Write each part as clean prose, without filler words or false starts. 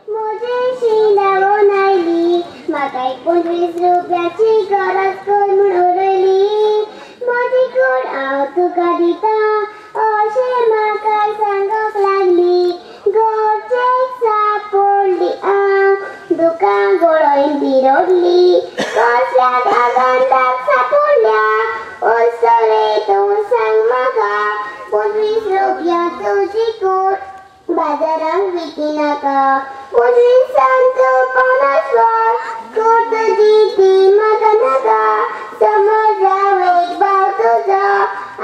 मोजेशी नावं नायली म्हाका 25 रुपयाची गरज कर म्हूण उरली म्हजी कूड हांव तुका दिता अशें म्हाका सांगूंक लागली घरचें सापडली हांव दुकान गळोवन बिरोडली कसल्या गांडाक सापडल्या असो रे तूं सांग म्हाका 25 रुपया तुजी कूड बाजारांत विकी नाका 25 50 कूड तुजी ती म्हाका नाका समज हांव एक भाव तुजो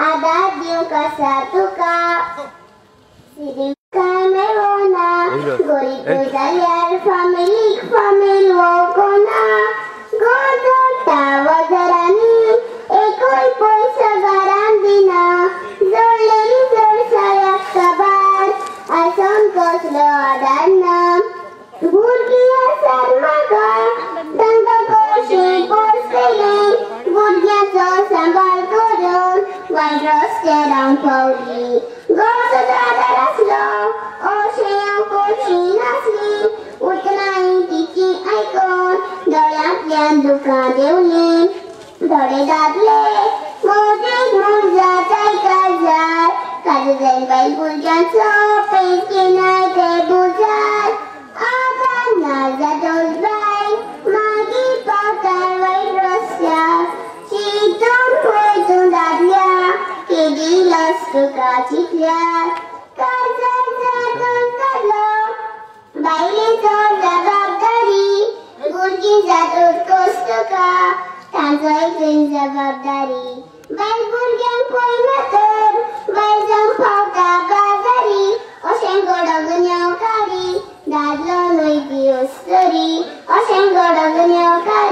आदार दिवंक आसा तुका काय मेळना गरीब जाल्यार फामिलीक फामील वळखना घर जोडटा वजरांनी एकूय पयसो घरांत दिना जोडलेली चडसायाक काबार आसून कसलो आदार ना भुरगीं आसात म्हाका तांकां कळशी पोसतलें भुरग्याचो सांबाळ करून वायट रस्त्यार हांव पावली घरचो आदार आसलो अशें हांव करची नासली उतरांय तिची आयकून दोळ्यांतल्यान दुकां देंवली थोडे दादले मोजेक म्हूण जाताय काजार काजून बायल भुरग्यांचो पेज घेनाय ते बुजार आदार ना जातोच बाय मागीर पावताय वायट रस्त्यार चिंतून पळय तूं दादल्या केदी लस तुका चिंतल्यार काजार जातून काडलो बायलेचो जबाबदारी भुरगीं जातूच कस तुका तांचो एकूच जबाबदारी बायल भुरग्यांक पळयना तर बायल जावन पावता बाजारी अशें घडोवन येवकारी दादलो न्हय ती अस्तरी अशें घडोवन येवकारी